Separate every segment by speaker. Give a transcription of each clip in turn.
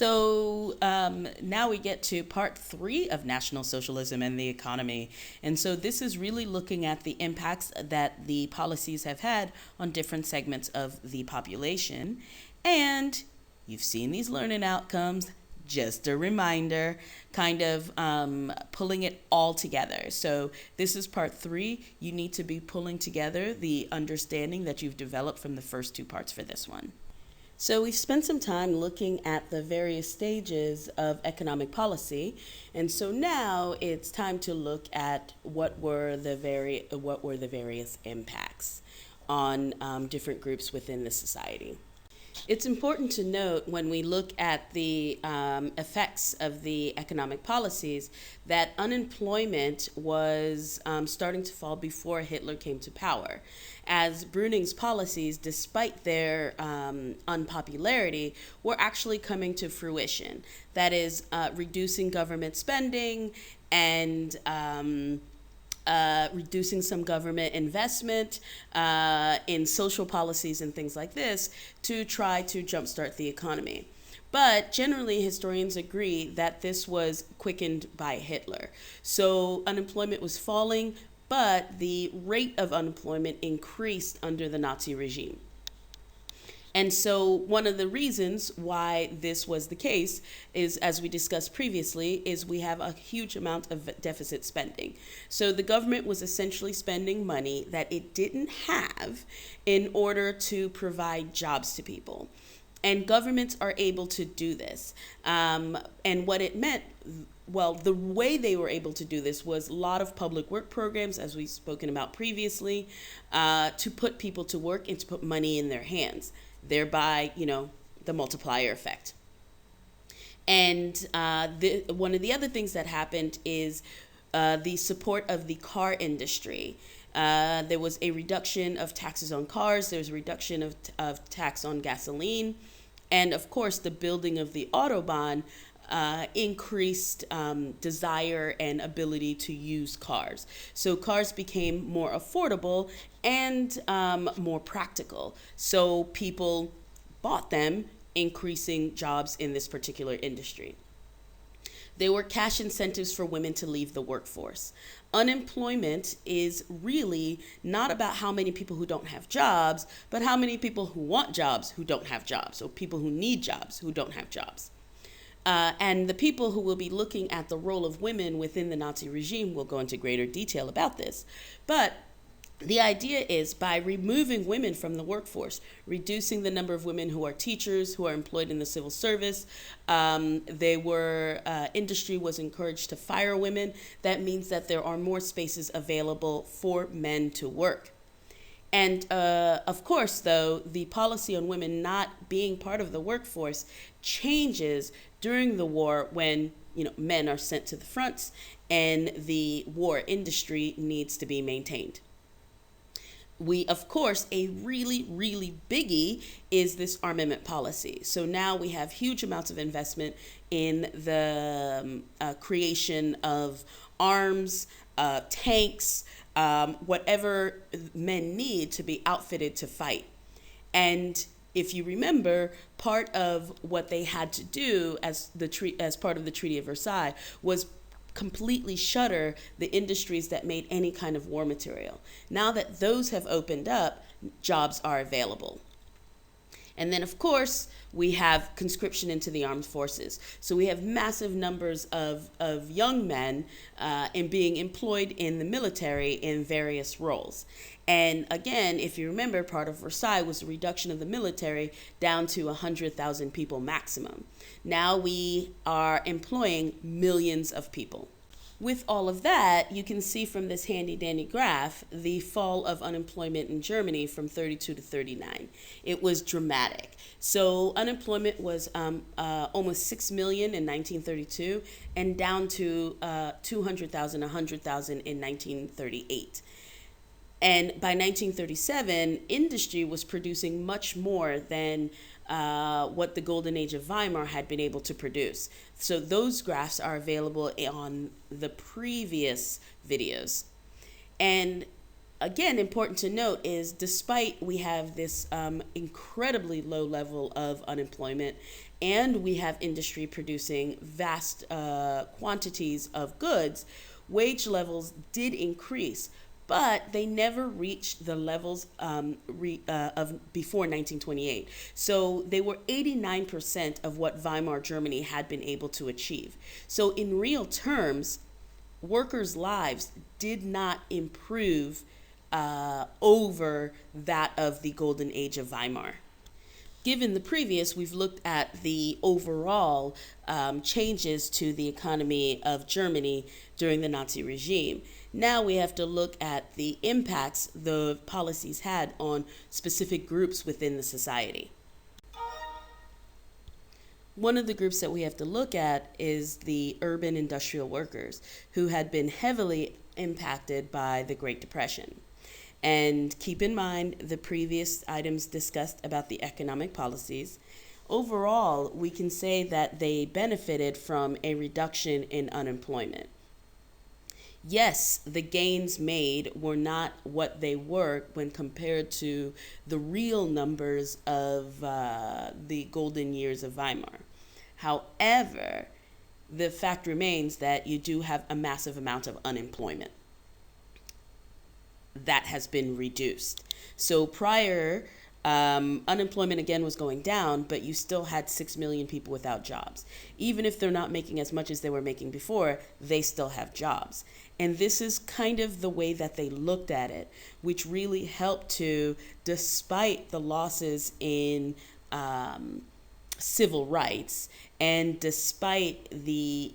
Speaker 1: Now we get to part three of National Socialism and the economy. And so this is really looking at the impacts that the policies have had on different segments of the population. And you've seen these learning outcomes. Just a reminder, kind of pulling it all together. So this is part three. You need to be pulling together the understanding that you've developed from the first two parts for this one. So we've spent some time looking at the various stages of economic policy, and so now it's time to look at what were the various impacts on different groups within the society. It's important to note when we look at the effects of the economic policies that unemployment was starting to fall before Hitler came to power, as Bruning's policies, despite their unpopularity, were actually coming to fruition. That is, reducing government spending and reducing some government investment in social policies and things like this to try to jumpstart the economy. But generally, historians agree that this was quickened by Hitler. So unemployment was falling, but the rate of unemployment increased under the Nazi regime. And so one of the reasons why this was the case is, as we discussed previously, is we have a huge amount of deficit spending. So the government was essentially spending money that it didn't have in order to provide jobs to people. And governments are able to do this. And what it meant, well, the way they were able to do this was a lot of public work programs, as we've spoken about previously, to put people to work and to put money in their hands, thereby, the multiplier effect. And one of the other things that happened is the support of the car industry. There was a reduction of taxes on cars. There was a reduction of tax on gasoline. And of course, the building of the Autobahn increased desire and ability to use cars. So cars became more affordable and more practical. So people bought them, increasing jobs in this particular industry. There were cash incentives for women to leave the workforce. Unemployment is really not about how many people who don't have jobs, but how many people who want jobs who don't have jobs, or people who need jobs who don't have jobs. And the people who will be looking at the role of women within the Nazi regime will go into greater detail about this. But the idea is, by removing women from the workforce, reducing the number of women who are teachers, who are employed in the civil service, industry was encouraged to fire women. That means that there are more spaces available for men to work. And of course, though, the policy on women not being part of the workforce changes during the war when men are sent to the fronts and the war industry needs to be maintained. Of course, a really, really biggie is this armament policy. So now we have huge amounts of investment in the creation of arms, tanks, whatever men need to be outfitted to fight. And if you remember, part of what they had to do as part of the Treaty of Versailles was completely shutter the industries that made any kind of war material. Now that those have opened up, jobs are available. And then, of course, we have conscription into the armed forces. So we have massive numbers of young men and being employed in the military in various roles. And again, if you remember, part of Versailles was a reduction of the military down to 100,000 people maximum. Now we are employing millions of people. With all of that, you can see from this handy-dandy graph the fall of unemployment in Germany from 32 to 39. It was dramatic. So unemployment was almost 6 million in 1932 and down to 200,000, 100,000 in 1938. And by 1937, industry was producing much more than what the golden age of Weimar had been able to produce. So those graphs are available on the previous videos. And again, important to note is despite we have this incredibly low level of unemployment and we have industry producing vast quantities of goods, wage levels did increase, but they never reached the levels of before 1928. So they were 89% of what Weimar Germany had been able to achieve. So in real terms, workers' lives did not improve over that of the golden age of Weimar. Given the previous, we've looked at the overall changes to the economy of Germany during the Nazi regime. Now we have to look at the impacts the policies had on specific groups within the society. One of the groups that we have to look at is the urban industrial workers, who had been heavily impacted by the Great Depression. And keep in mind the previous items discussed about the economic policies. Overall, we can say that they benefited from a reduction in unemployment. Yes, the gains made were not what they were when compared to the real numbers of the golden years of Weimar. However, the fact remains that you do have a massive amount of unemployment that has been reduced. So prior, unemployment again was going down, but you still had 6 million people without jobs. Even if they're not making as much as they were making before, they still have jobs. And this is kind of the way that they looked at it, which really helped to, despite the losses in civil rights, and despite the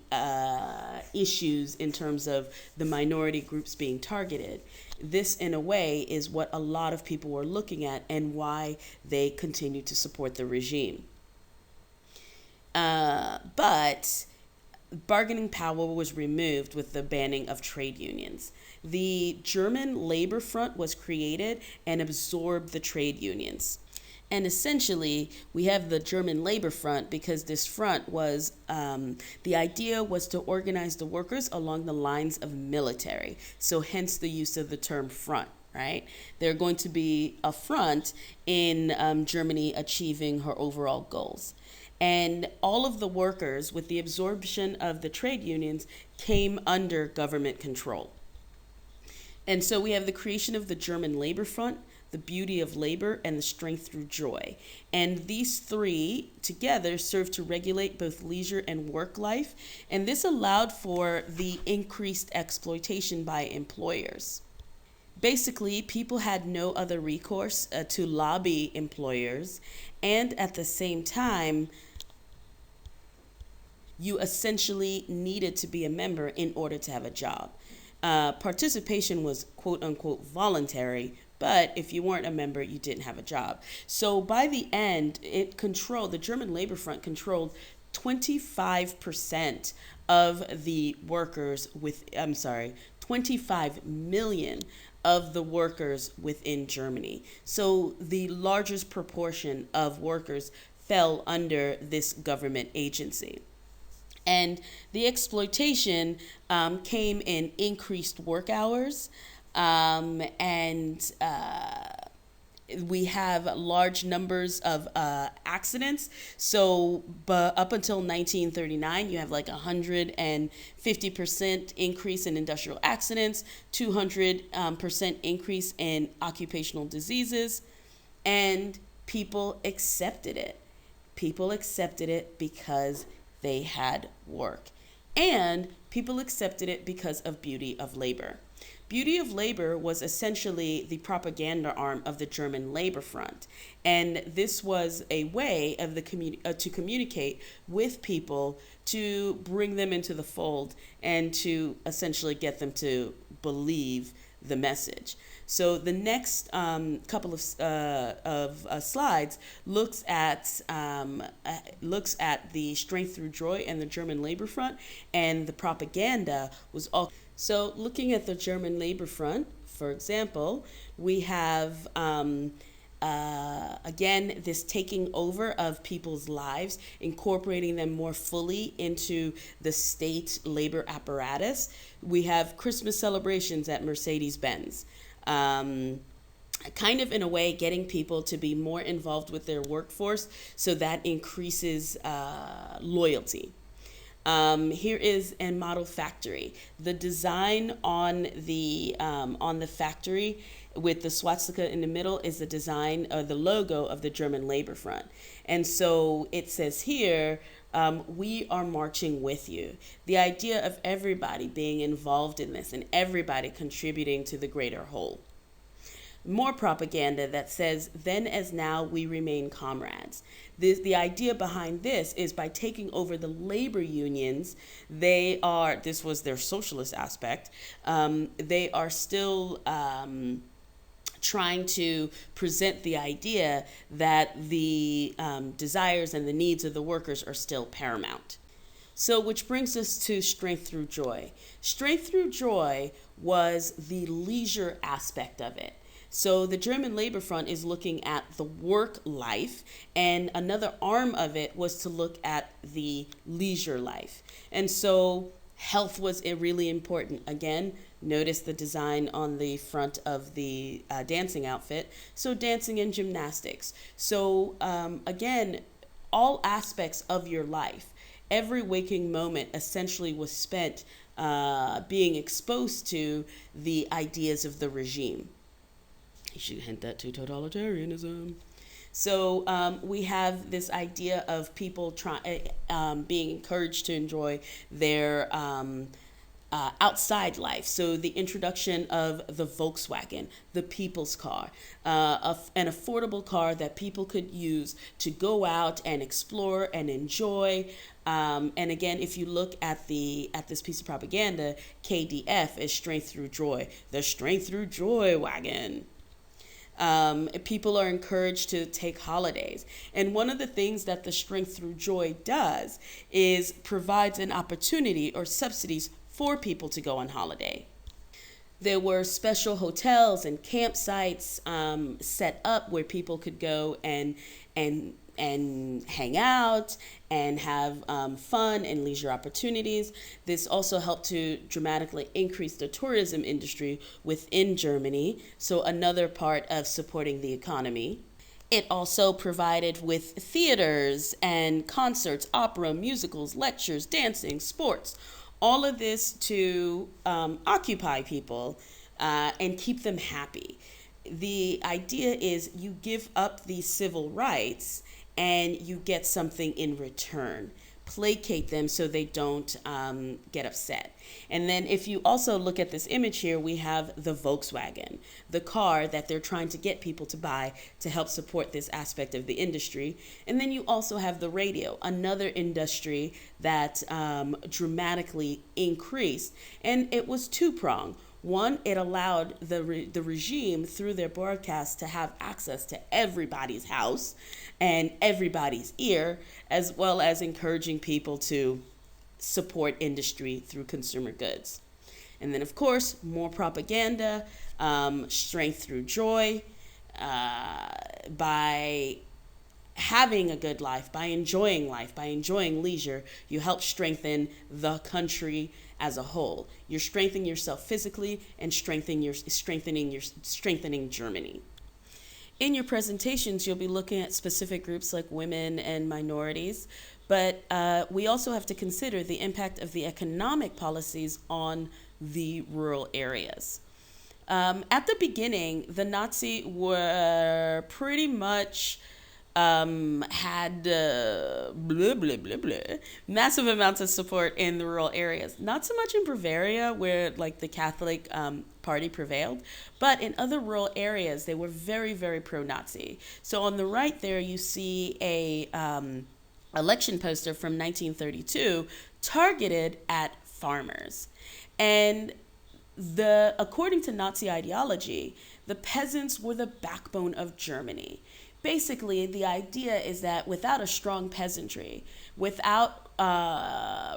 Speaker 1: issues in terms of the minority groups being targeted, this in a way is what a lot of people were looking at and why they continue to support the regime. But bargaining power was removed with the banning of trade unions. The German Labor Front was created and absorbed the trade unions. And essentially, we have the German Labor Front because this front was, the idea was to organize the workers along the lines of military. So hence the use of the term front, right? They're going to be a front in Germany achieving her overall goals. And all of the workers, with the absorption of the trade unions, came under government control. And so we have the creation of the German Labor Front, the beauty of labor, and the strength through joy. And these three together serve to regulate both leisure and work life. And this allowed for the increased exploitation by employers. Basically, people had no other recourse to lobby employers. And at the same time, you essentially needed to be a member in order to have a job. Participation was quote unquote voluntary, but if you weren't a member, you didn't have a job. So by the end, the German Labor Front controlled 25% of the workers 25 million of the workers within Germany. So the largest proportion of workers fell under this government agency. And the exploitation came in increased work hours, and we have large numbers of accidents. So up until 1939, you have like 150% increase in industrial accidents, 200% increase in occupational diseases, and people accepted it. People accepted it because they had work. And people accepted it because of beauty of labor. Beauty of labor was essentially the propaganda arm of the German Labor Front. And this was a way of to communicate with people, to bring them into the fold, and to essentially get them to believe the message. So the next couple of slides looks at the strength through joy and the German Labor Front, and the propaganda was all. So looking at the German Labor Front, for example, we have again this taking over of people's lives, incorporating them more fully into the state labor apparatus. We have Christmas celebrations at Mercedes-Benz. Um, Kind of in a way getting people to be more involved with their workforce, so that increases loyalty. Here is a model factory. The design on the factory with the swastika in the middle is the design or the logo of the German Labor Front. And so it says here, we are marching with you. The idea of everybody being involved in this and everybody contributing to the greater whole. More propaganda that says, then as now we remain comrades. The idea behind this is by taking over the labor unions, this was their socialist aspect, they are still trying to present the idea that the desires and the needs of the workers are still paramount. So, which brings us to strength through joy. Strength through joy was the leisure aspect of it. So the German Labor Front is looking at the work life, and another arm of it was to look at the leisure life. And so health was really important. Again, notice the design on the front of the dancing outfit. So dancing and gymnastics. So again, all aspects of your life, every waking moment essentially was spent being exposed to the ideas of the regime. You should hint that to totalitarianism. So we have this idea of people being encouraged to enjoy their outside life. So the introduction of the Volkswagen, the people's car, an affordable car that people could use to go out and explore and enjoy. And again, if you look at this piece of propaganda, KDF is strength through joy, the strength through joy wagon. People are encouraged to take holidays. And one of the things that the Strength Through Joy does is provides an opportunity or subsidies for people to go on holiday. There were special hotels and campsites set up where people could go and hang out and have fun and leisure opportunities. This also helped to dramatically increase the tourism industry within Germany, so another part of supporting the economy. It also provided with theaters and concerts, opera, musicals, lectures, dancing, sports, all of this to occupy people and keep them happy. The idea is you give up these civil rights and you get something in return. Placate them so they don't get upset. And then if you also look at this image here, we have the Volkswagen, the car that they're trying to get people to buy to help support this aspect of the industry. And then you also have the radio, another industry that dramatically increased. And it was two-pronged. One, it allowed the regime through their broadcasts to have access to everybody's house and everybody's ear, as well as encouraging people to support industry through consumer goods. And then, of course, more propaganda, strength through joy, by having a good life, by enjoying leisure, you help strengthen the country as a whole. You're strengthening yourself physically and strengthening Germany. In your presentations, you'll be looking at specific groups like women and minorities, but we also have to consider the impact of the economic policies on the rural areas. At the beginning, the Nazi were pretty much had massive amounts of support in the rural areas. Not so much in Bavaria, where like the Catholic party prevailed, but in other rural areas, they were very, very pro-Nazi. So on the right there, you see a election poster from 1932 targeted at farmers. And according to Nazi ideology, the peasants were the backbone of Germany. Basically, the idea is that without a strong peasantry, without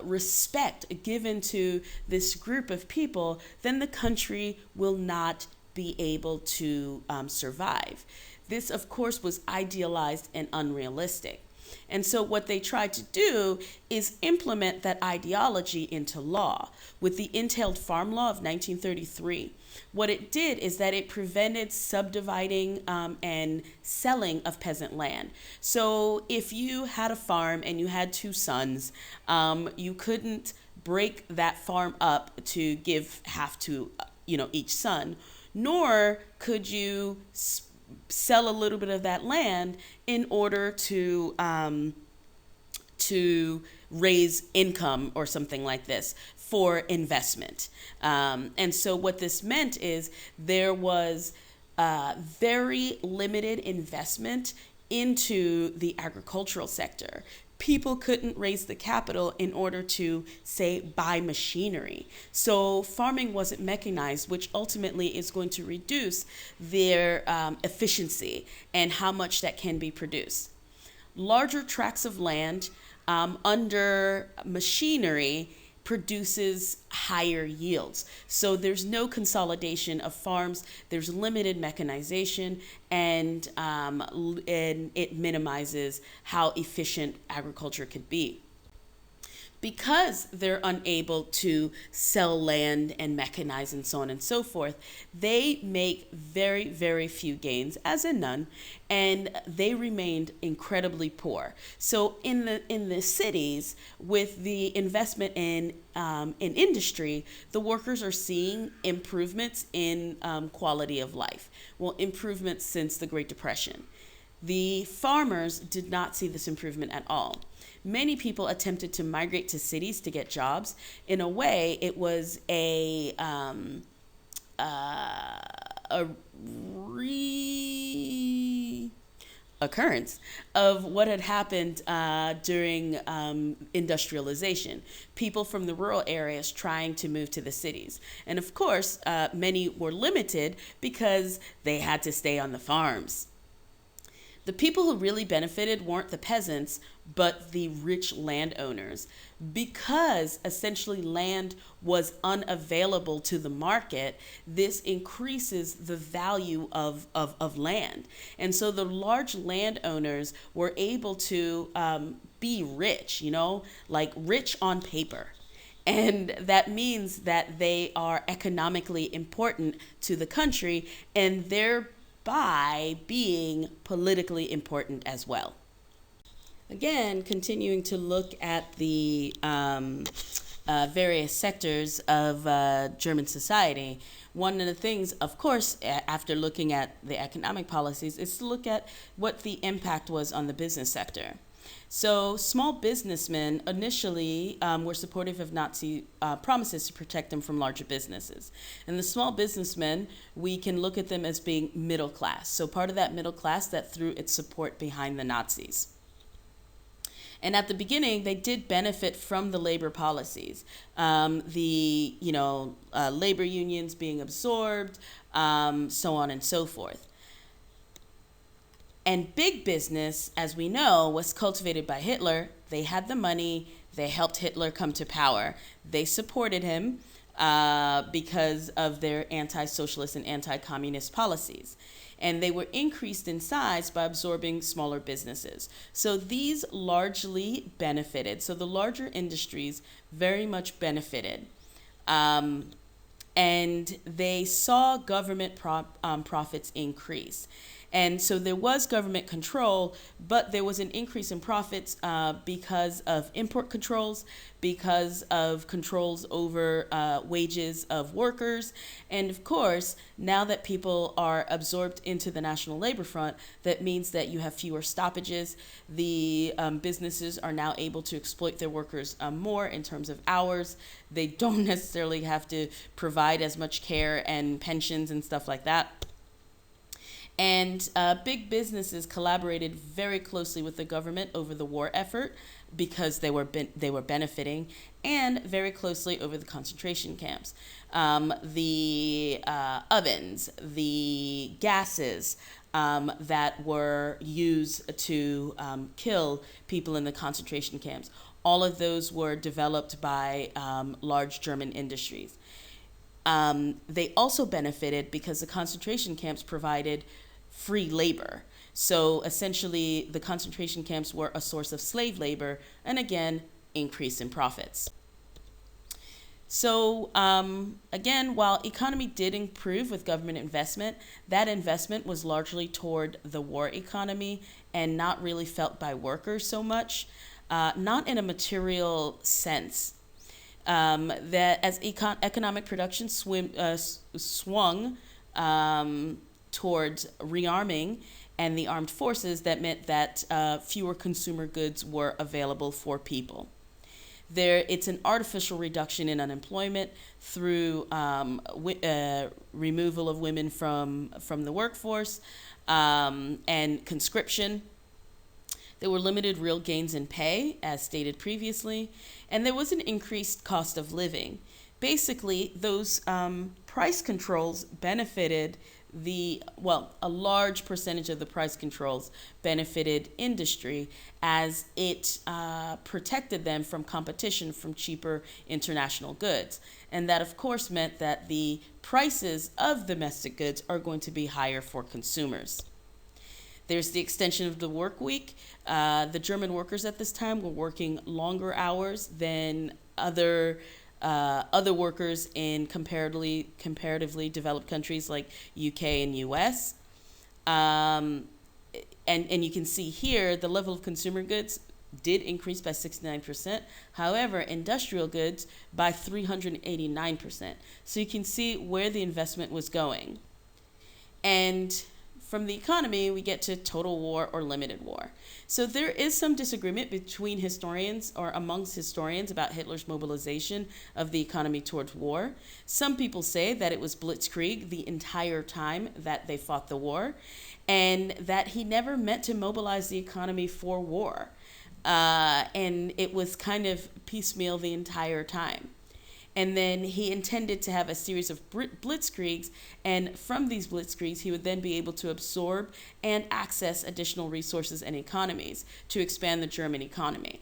Speaker 1: respect given to this group of people, then the country will not be able to survive. This, of course, was idealized and unrealistic. And so what they tried to do is implement that ideology into law with the Entailed Farm Law of 1933. What it did is that it prevented subdividing and selling of peasant land. So if you had a farm and you had two sons, you couldn't break that farm up to give half to each son, nor could you sell a little bit of that land in order to raise income or something like this for investment. And so what this meant is there was very limited investment into the agricultural sector. People couldn't raise the capital in order to, say, buy machinery. So farming wasn't mechanized, which ultimately is going to reduce their efficiency and how much that can be produced. Larger tracts of land under machinery produces higher yields. So there's no consolidation of farms, there's limited mechanization, and it minimizes how efficient agriculture could be. Because they're unable to sell land and mechanize and so on and so forth, they make very, very few gains, as in none, and they remained incredibly poor. So in the cities, with the investment in industry, the workers are seeing improvements in quality of life. Well, improvements since the Great Depression. The farmers did not see this improvement at all. Many people attempted to migrate to cities to get jobs. In a way, it was a occurrence of what had happened during industrialization. People from the rural areas trying to move to the cities. And of course, many were limited because they had to stay on the farms. The people who really benefited weren't the peasants, but the rich landowners, because essentially land was unavailable to the market. This increases the value of land. And so the large landowners were able to be rich, like rich on paper. And that means that they are economically important to the country, and thereby being politically important as well. Again, continuing to look at the various sectors of German society, one of the things, of course, after looking at the economic policies, is to look at what the impact was on the business sector. So small businessmen initially were supportive of Nazi promises to protect them from larger businesses. And the small businessmen, we can look at them as being middle class. So part of that middle class that threw its support behind the Nazis. And at the beginning, they did benefit from the labor policies, the labor unions being absorbed, so on and so forth. And big business, as we know, was cultivated by Hitler. They had the money. They helped Hitler come to power. They supported him because of their anti-socialist and anti-communist policies. And they were increased in size by absorbing smaller businesses. So these largely benefited. So the larger industries very much benefited. And they saw government profits increase. And so there was government control, but there was an increase in profits because of import controls, because of controls over wages of workers. And of course, now that people are absorbed into the National Labor Front, that means that you have fewer stoppages. The businesses are now able to exploit their workers more in terms of hours. They don't necessarily have to provide as much care and pensions and stuff like that. And big businesses collaborated very closely with the government over the war effort because they were benefiting, and very closely over the concentration camps. The ovens, the gases that were used to kill people in the concentration camps, all of those were developed by large German industries. They also benefited because the concentration camps provided free labor. So essentially, the concentration camps were a source of slave labor and again, increase in profits. So again, while economy did improve with government investment, that investment was largely toward the war economy and not really felt by workers so much, not in a material sense. That as economic production swung towards rearming and the armed forces, that meant that fewer consumer goods were available for people. It's an artificial reduction in unemployment through removal of women from the workforce and conscription. There were limited real gains in pay, as stated previously, and there was an increased cost of living. Basically, those price controls benefited a large percentage of the price controls benefited industry as it protected them from competition from cheaper international goods. And that, of course, meant that the prices of domestic goods are going to be higher for consumers. There's the extension of the work week. The German workers at this time were working longer hours than other workers in comparatively developed countries like UK and US. And you can see here the level of consumer goods did increase by 69%. However, industrial goods by 389%. So you can see where the investment was going. And from the economy, we get to total war or limited war. So there is some disagreement between historians or amongst historians about Hitler's mobilization of the economy towards war. Some people say that it was blitzkrieg the entire time that they fought the war, and that he never meant to mobilize the economy for war. And it was kind of piecemeal the entire time. And then he intended to have a series of blitzkriegs, and from these blitzkriegs, he would then be able to absorb and access additional resources and economies to expand the German economy.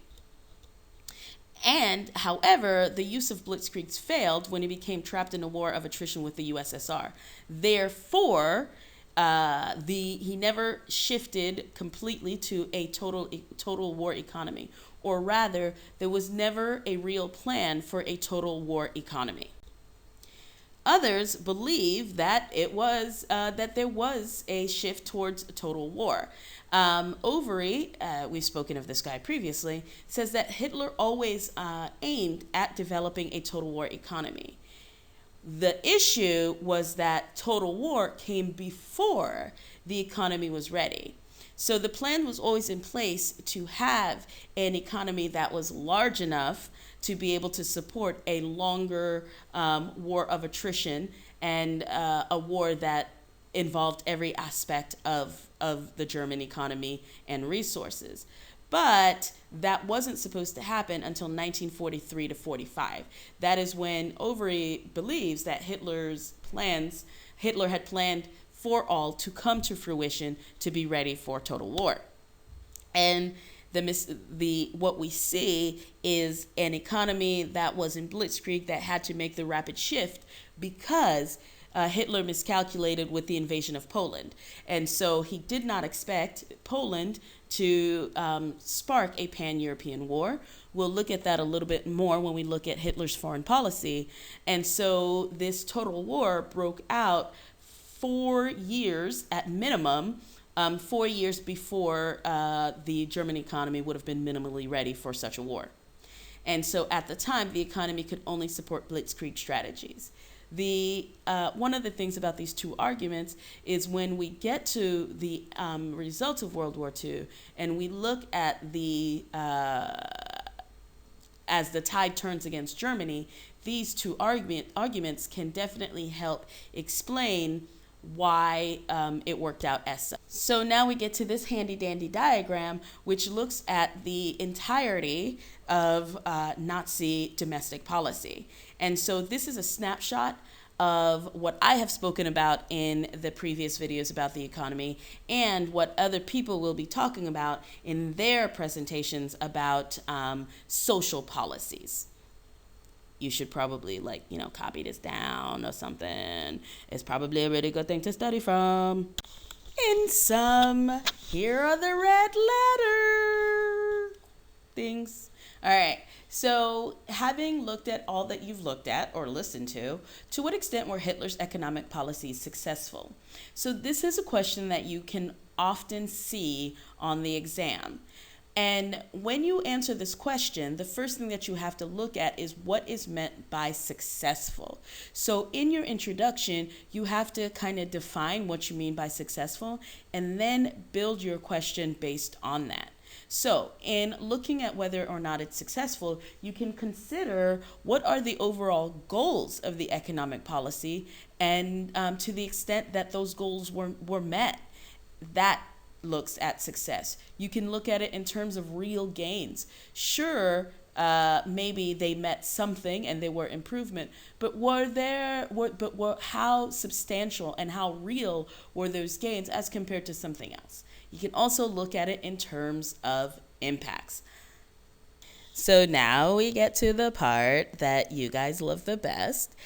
Speaker 1: And, however, the use of blitzkriegs failed when he became trapped in a war of attrition with the USSR. Therefore, he never shifted completely to a total war economy, or rather, there was never a real plan for a total war economy. Others believe that that there was a shift towards total war. Overy, we've spoken of this guy previously, says that Hitler always aimed at developing a total war economy. The issue was that total war came before the economy was ready. So the plan was always in place to have an economy that was large enough to be able to support a longer war of attrition and a war that involved every aspect of the German economy and resources. But that wasn't supposed to happen until 1943 to 45. That is when Overy believes that Hitler had planned for all to come to fruition to be ready for total war. And what we see is an economy that was in blitzkrieg that had to make the rapid shift because Hitler miscalculated with the invasion of Poland. And so he did not expect Poland to spark a pan-European war. We'll look at that a little bit more when we look at Hitler's foreign policy. And so this total war broke out 4 years at minimum, 4 years before the German economy would have been minimally ready for such a war. And so at the time, the economy could only support blitzkrieg strategies. One of the things about these two arguments is when we get to the results of World War II and we look at as the tide turns against Germany, these two arguments can definitely help explain why it worked out as such. So now we get to this handy dandy diagram, which looks at the entirety of Nazi domestic policy. And so this is a snapshot of what I have spoken about in the previous videos about the economy and what other people will be talking about in their presentations about social policies. You should probably copy this down or something. It's probably a really good thing to study from. In sum, here are the red letter things. All right. So, having looked at all that you've looked at or listened to what extent were Hitler's economic policies successful? So, this is a question that you can often see on the exam. And when you answer this question, the first thing that you have to look at is what is meant by successful. So, in your introduction, you have to kind of define what you mean by successful and then build your question based on that. So, in looking at whether or not it's successful, you can consider what are the overall goals of the economic policy and to the extent that those goals were met. That looks at success. You can look at it in terms of real gains. Sure, maybe they met something and they were improvement, but how substantial and how real were those gains as compared to something else? You can also look at it in terms of impacts. So now we get to the part that you guys love the best.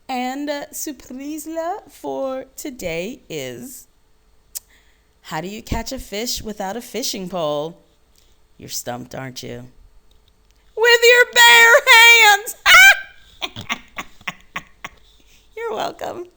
Speaker 1: And surprise for today is, how do you catch a fish without a fishing pole? You're stumped, aren't you? With your bare hands! You're welcome.